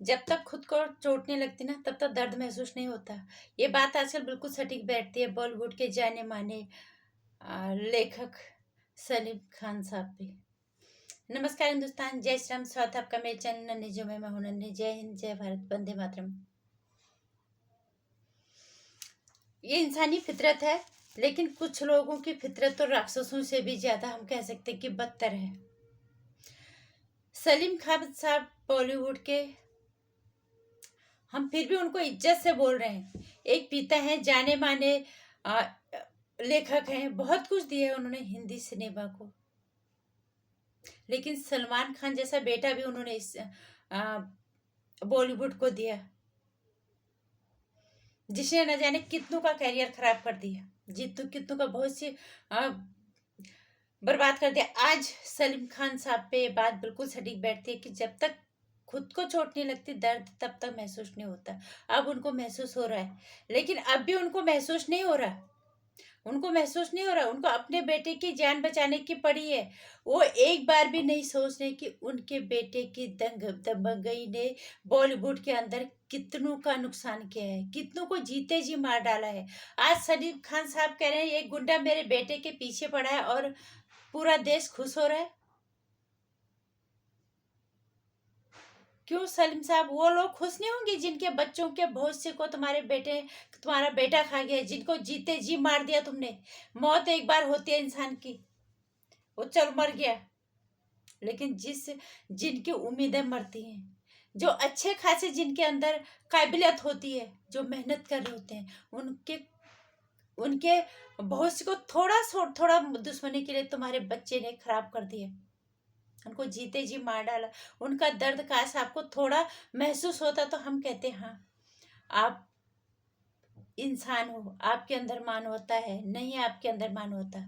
जब तक खुद को चोट नहीं लगती ना तब तक दर्द महसूस नहीं होता। ये बात आजकल बिल्कुल सटीक बैठती है बॉलीवुड के जाने माने लेखक सलीम खान साहब पे। नमस्कार हिंदुस्तान, जय श्री राम। स्वागत है आपका मेरे चैनल नन्ही जो मैं हूं नन्ही। जय हिंद, जय भारत, वंदे मातरम। ये इंसानी फितरत है, लेकिन कुछ लोगों की फितरत तो राक्षसों से भी ज्यादा हम कह सकते हैं कि बदतर है। सलीम खान साहब बॉलीवुड के, हम फिर भी उनको इज्जत से बोल रहे हैं। एक पिता है, जाने माने लेखक हैं, बहुत कुछ दिया है उन्होंने हिंदी सिनेमा को। लेकिन सलमान खान जैसा बेटा भी उन्होंने इस बॉलीवुड को दिया, जिसने न जाने कितनों का करियर खराब कर दिया, कितनों का बहुत सी बर्बाद कर दिया। आज सलीम खान साहब पे ये बात बिल्कुल सटीक बैठती है कि जब तक खुद को चोट नहीं लगती दर्द तब तक महसूस नहीं होता। अब उनको महसूस हो रहा है, लेकिन अब भी उनको महसूस नहीं हो रहा। उनको अपने बेटे की जान बचाने की पड़ी है। वो एक बार भी नहीं सोच रहे कि उनके बेटे की दबंगई ने बॉलीवुड के अंदर कितनों का नुकसान किया है, कितनों को जीते जी मार डाला है। आज सलीम खान साहब कह रहे हैं ये गुंडा मेरे बेटे के पीछे पड़ा है और पूरा देश खुश हो रहा है। क्यों सलीम साहब? वो लोग खुश नहीं होंगे जिनके बच्चों के भविष्य को तुम्हारा बेटा खा गया, जिनको जीते जी मार दिया तुमने। मौत एक बार होती है इंसान की, वो चल मर गया। लेकिन जिनकी उम्मीदें मरती हैं, जो अच्छे खासे जिनके अंदर काबिलियत होती है, जो मेहनत कर रहे होते हैं, उनके उनके भविष्य को थोड़ा दुश्मनी के लिए तुम्हारे बच्चे ने खराब कर दिया, उनको जीते जी मार डाला। उनका दर्द काश आपको थोड़ा महसूस होता तो हम कहते हाँ आप इंसान हो, आपके अंदर मानवता है। नहीं, आपके अंदर मानवता।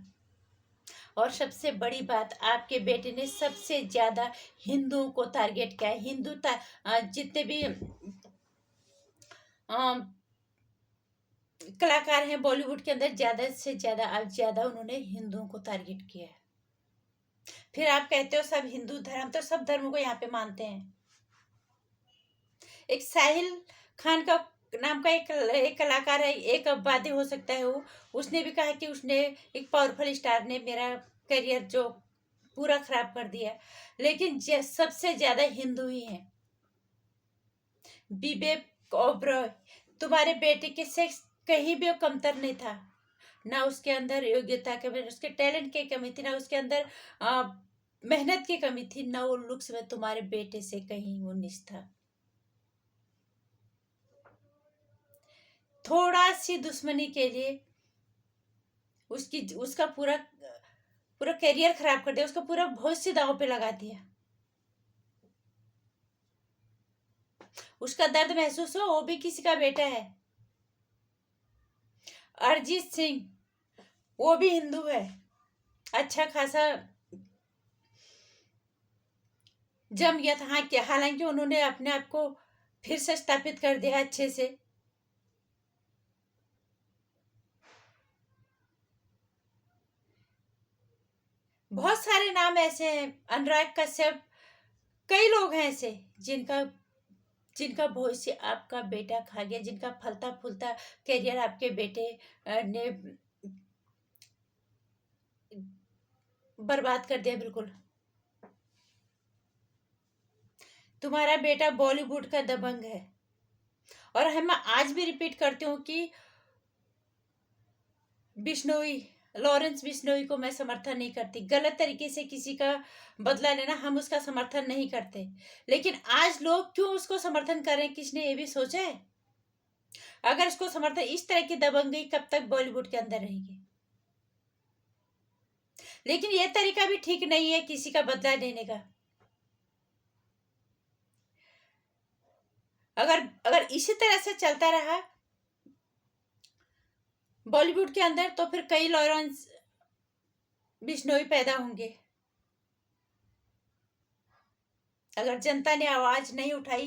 और सबसे बड़ी बात, आपके बेटे ने सबसे ज्यादा हिंदुओं को टारगेट किया है। जितने भी कलाकार हैं बॉलीवुड के अंदर, ज्यादा से ज्यादा उन्होंने हिंदुओं को टारगेट किया है। फिर आप कहते हो सब हिंदू धर्म, तो सब धर्मों को यहाँ पे मानते हैं। एक साहिल खान का नाम का एक कलाकार है, एक वाद्य हो सकता है वो, उसने भी कहा कि उसने एक पावरफुल स्टार ने मेरा करियर जो पूरा खराब कर दिया। लेकिन सबसे ज्यादा हिंदू ही हैं। विवेक ओबरॉय, तुम्हारे बेटे के सेक्स कहीं भी वो कमतर नहीं था। ना उसके अंदर योग्यता की, उसके टैलेंट की कमी थी, ना उसके अंदर मेहनत की कमी थी, ना वो लुक्स में तुम्हारे बेटे से कहीं वो निश था। थोड़ा सी दुश्मनी के लिए उसका पूरा पूरा करियर खराब कर दिया, उसका पूरा भविष्य दांव पे लगा दिया। उसका दर्द महसूस हो, वो भी किसी का बेटा है। अरिजीत सिंह, वो भी हिंदू है, अच्छा खासा जम गया था। हाँ, क्या हालांकि उन्होंने अपने आप को फिर से स्थापित कर दिया अच्छे से। बहुत सारे नाम ऐसे हैं, अनुराग कश्यप, कई लोग हैं ऐसे जिनका जिनका भविष्य आपका बेटा खा गया, जिनका फलता फूलता करियर आपके बेटे ने बर्बाद कर दिया बिल्कुल। तुम्हारा बेटा बॉलीवुड का दबंग है। और हम आज भी रिपीट करती हूँ कि बिश्नोई, लॉरेंस बिश्नोई को मैं समर्थन नहीं करती। गलत तरीके से किसी का बदला लेना, हम उसका समर्थन नहीं करते। लेकिन आज लोग क्यों उसको समर्थन कर रहे हैं, किसने ये भी सोचा है? अगर उसको समर्थन, इस तरह की दबंगई कब तक बॉलीवुड के अंदर रहेगी? लेकिन ये तरीका भी ठीक नहीं है किसी का बदला लेने का। अगर अगर इसी तरह से चलता रहा बॉलीवुड के अंदर, तो फिर कई लॉरेंस बिश्नोई पैदा होंगे। अगर जनता ने आवाज नहीं उठाई,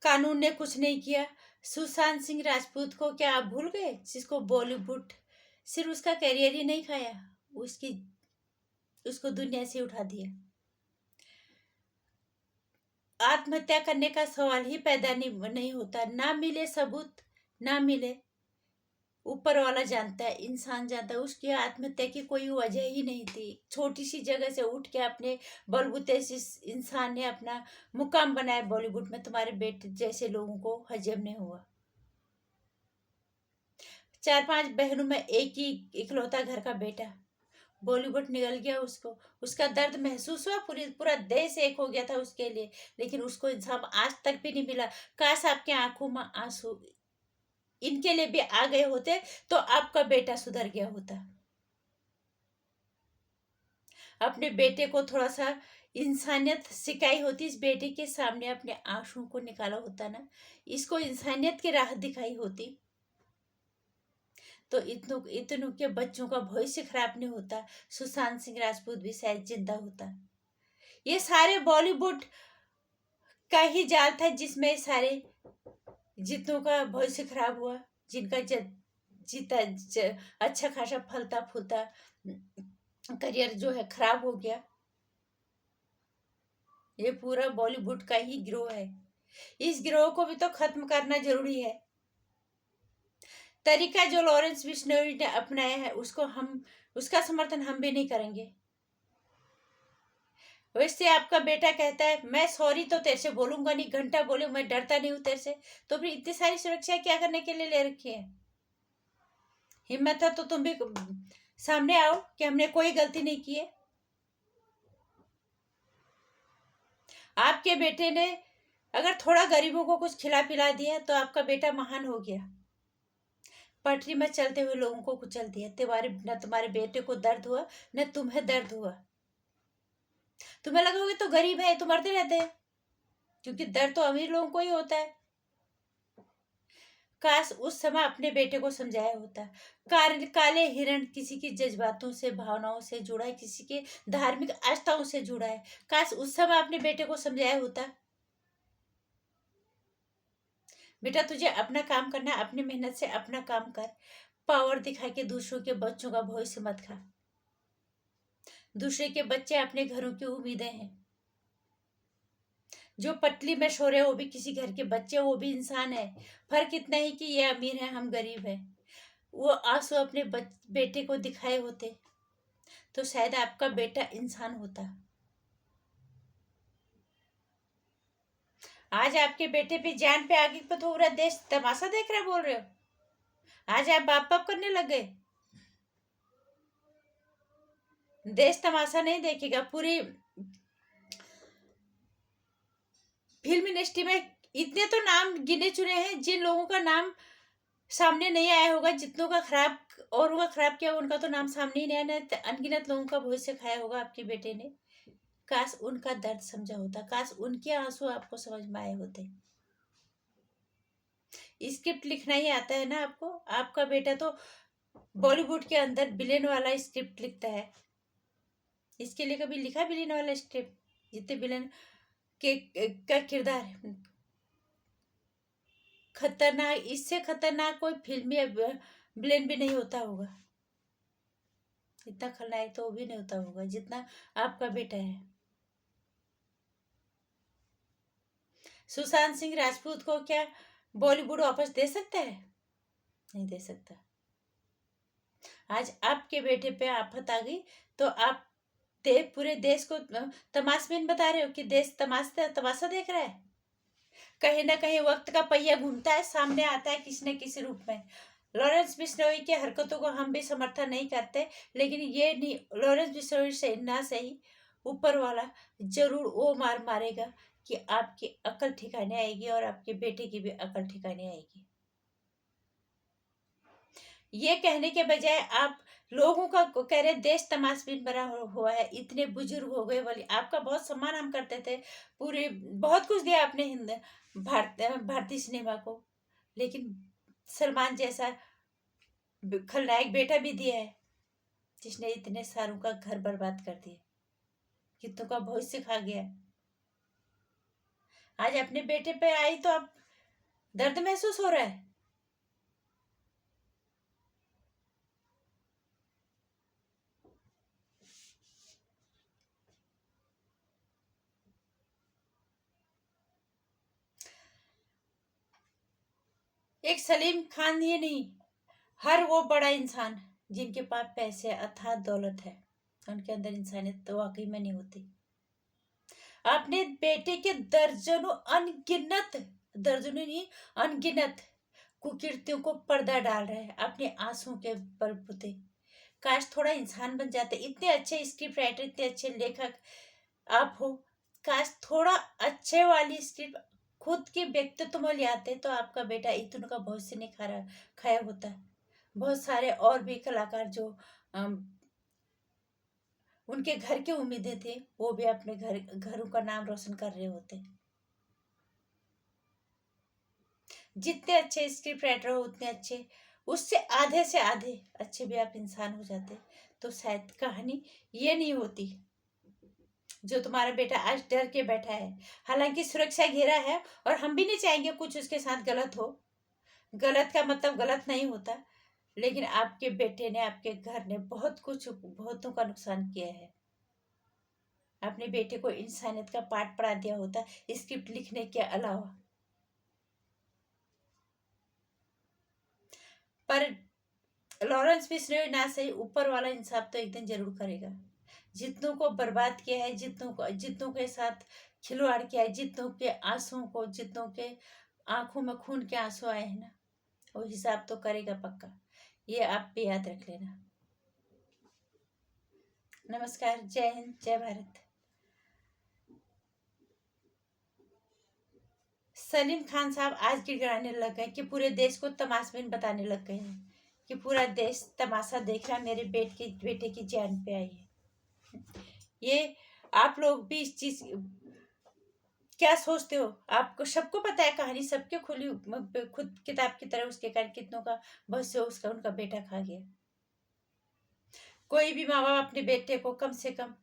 कानून ने कुछ नहीं किया। सुशांत सिंह राजपूत को क्या आप भूल गए, जिसको बॉलीवुड सिर्फ उसका करियर ही नहीं खाया, उसको दुनिया से उठा दिया। आत्महत्या करने का सवाल ही पैदा नहीं होता। ना मिले सबूत, ना मिले, ऊपर वाला जानता है, इंसान जानता है, उसकी आत्महत्या की कोई वजह ही नहीं थी। छोटी सी जगह से उठ के अपने बलबूते से इस इंसान ने अपना मुकाम बनाया बॉलीवुड में। तुम्हारे बेटे जैसे लोगों को हजम नहीं हुआ। 4-5 बहनों में एक ही इकलौता घर का बेटा, बॉलीवुड निगल गया उसको। उसका दर्द महसूस हुआ, पूरा देश एक हो गया था उसके लिए, लेकिन उसको इंसाफ आज तक भी नहीं मिला। काश आपके आंखों में आंसू इनके लिए भी आ गए होते तो आपका बेटा सुधर गया होता। अपने बेटे को थोड़ा सा इंसानियत सिखाई होती, इस बेटे के सामने अपने आंसू को निकाला होता ना, इसको इंसानियत की राह दिखाई होती, तो इतनों इतनों के बच्चों का भविष्य खराब नहीं होता। सुशांत सिंह राजपूत भी शायद जिंदा होता। ये सारे बॉलीवुड का ही जाल था, जिसमें सारे जितनों का भविष्य खराब हुआ, जिनका जीता अच्छा खासा फलता फूलता करियर जो है खराब हो गया। ये पूरा बॉलीवुड का ही गिरोह है। इस गिरोह को भी तो खत्म करना जरूरी है। तरीका जो लॉरेंस बिश्नोई ने अपनाया है, उसका समर्थन हम भी नहीं करेंगे। वैसे आपका बेटा कहता है मैं सॉरी तो तेरे से बोलूंगा नहीं, घंटा बोले मैं डरता नहीं हूं तेरे से, तो फिर इतनी सारी सुरक्षा क्या करने के लिए ले रखी है? हिम्मत है तो तुम भी सामने आओ कि हमने कोई गलती नहीं की है। आपके बेटे ने अगर थोड़ा गरीबों को कुछ खिला पिला दिया तो आपका बेटा महान हो गया। पटरी में चलते हुए लोगों को कुचल दिया। तुम्हारे बेटे को दर्द हुआ, न तुम्हें दर्द हुआ। तुम्हें लगा होगा तो गरीब है तो मरते रहते हैं, क्योंकि दर्द तो अमीर लोगों को ही होता है। काश उस समय अपने बेटे को समझाया होता। काले हिरण किसी की जज्बातों से, भावनाओं से जुड़ा है, किसी के धार्मिक आस्थाओं से जुड़ा है। काश उस समय अपने बेटे को समझाया होता, बेटा तुझे अपना काम करना है, अपनी मेहनत से अपना काम कर, पावर दिखा के दूसरों के बच्चों का भविष्य मत खा। दूसरे के बच्चे अपने घरों की उम्मीदें हैं। जो पटली में सो रहे वो भी किसी घर के बच्चे, वो भी इंसान है। फर्क इतना ही कि ये अमीर है, हम गरीब हैं। वो आंसू अपने बेटे को दिखाए होते तो शायद आपका बेटा इंसान होता। आज आपके बेटे पे जान पे आगे पे तो पूरा देश तमाशा देख रहा, बोल रहे हो। आज आप बाप बाप करने लग गए। देश तमाशा नहीं देखेगा। पूरी फिल्म इंडस्ट्री में इतने तो नाम गिने चुने हैं जिन लोगों का नाम सामने नहीं आया होगा। जितनों का खराब और हुआ खराब किया उनका तो नाम सामने ही नहीं आया। अनगिनत लोगों का भविष्य खाया होगा आपके बेटे ने। काश उनका दर्द समझा होता, काश उनके आंसू आपको समझ में आए होते। स्क्रिप्ट लिखना ही आता है ना आपको? आपका बेटा तो बॉलीवुड के अंदर विलेन वाला स्क्रिप्ट लिखता है। इसके लिए कभी लिखा विलेन वाला स्क्रिप्ट? जितने विलेन के का किरदार खतरनाक, इससे खतरनाक कोई फिल्म या विलेन भी नहीं होता होगा। इतना खलनायक तो वो भी नहीं होता होगा जितना आपका बेटा है। सुशांत सिंह राजपूत को क्या बॉलीवुड वापस दे सकता है? नहीं दे सकता। आज आपके बेटे पे आफत आ गई तो आप पूरे देश को तमाशबीन बता रहे हो कि देश तमाशा देख रहा है। कहीं ना कहीं वक्त का पहिया घूमता है, सामने आता है किसी न किसी रूप में। लॉरेंस बिश्नोई की हरकतों को हम भी समर्थन नहीं करते, लेकिन ये नहीं, लॉरेंस बिश्नोई से ना सही, ऊपर वाला जरूर वो मार मारेगा कि आपकी अकल ठिकाने आएगी और आपके बेटे की भी अकल ठिकाने आएगी। ये कहने के बजाय आप लोगों का कह रहे देश तमाशबीन बना हुआ है, इतने बुजुर्ग हो गए, बोले आपका बहुत सम्मान हम करते थे, पूरे बहुत कुछ दिया आपने हिंद भारतीय सिनेमा को, लेकिन सलमान जैसा खलनायक बेटा भी दिया है जिसने इतने सारों का घर बर्बाद कर दिया, कितनों का भविष्य खा गया। आज अपने बेटे पे आई तो आप दर्द महसूस हो रहा है। एक सलीम खान ही नहीं, हर वो बड़ा इंसान जिनके पास पैसे अथाह दौलत है, उनके अंदर इंसानियत तो वाकई में नहीं होती। अपने बेटे के दर्जनों अनगिनत, दर्जनों नहीं अनगिनत कुकीर्तियों को पर्दा डाल रहे हैं अपने आंसुओं के बलबूते। काश थोड़ा इंसान बन जाते। इतने अच्छे स्क्रिप्ट राइटर, इतने अच्छे लेखक आप हो, काश थोड़ा अच्छे वाली स्क्रिप्ट खुद के व्यक्तित्व में ले आते तो आपका बेटा इतनों का भविष्य नहीं खाया होता। बहुत सारे और भी कलाकार जो उनके घर की उम्मीदें थे, वो भी अपने घरों का नाम रोशन कर रहे होते। जितने अच्छे स्क्रिप्ट राइटर हो उतने अच्छे, उससे आधे से आधे अच्छे भी आप इंसान हो जाते तो शायद कहानी ये नहीं होती जो तुम्हारा बेटा आज डर के बैठा है। हालांकि सुरक्षा घेरा है और हम भी नहीं चाहेंगे कुछ उसके साथ गलत हो। गलत का मतलब गलत नहीं होता, लेकिन आपके बेटे ने, आपके घर ने बहुत कुछ, बहुतों का नुकसान किया है। अपने बेटे को इंसानियत का पाठ पढ़ा दिया होता स्क्रिप्ट लिखने के अलावा। पर लॉरेंस बिश्नोई ना सही, ऊपर वाला इंसाफ तो एक दिन जरूर करेगा। जितनों को बर्बाद किया है, जितनों के साथ खिलवाड़ किया है, जितनों के आंसुओं को, जितनों के आंखों में खून के आंसू आए हैं ना, वो हिसाब तो करेगा पक्का। ये आप भी याद रख लेना। नमस्कार, जय हिंद, जय भारत। सलीम खान साहब आज गिड़गिड़ाने लग गए कि पूरे देश को तमाशबीन बताने लग गए हैं कि पूरा देश तमाशा देख रहा, मेरे बेटे की जान पे आई है। ये आप लोग भी इस चीज क्या सोचते हो? आपको सबको पता है कहानी, सबके खुली खुद किताब की तरह उसके कारण कितनों का भविष्य उसका उनका बेटा खा गया। कोई भी माँ बाप अपने बेटे को कम से कम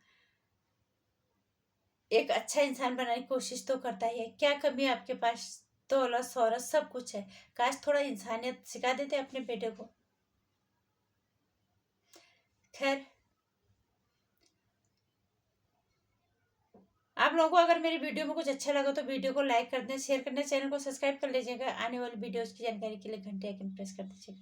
एक अच्छा इंसान बनाने की कोशिश तो करता ही है। क्या कमी है आपके पास? दौलत शौहरत सब कुछ है, काश थोड़ा इंसानियत सिखा देते अपने बेटे को। खैर, आप लोगों को अगर मेरी वीडियो में कुछ अच्छा लगा तो वीडियो को लाइक कर दें, शेयर करना, चैनल को सब्सक्राइब कर लीजिएगा। आने वाली वीडियोस की जानकारी के लिए घंटे आइकन प्रेस कर दीजिएगा।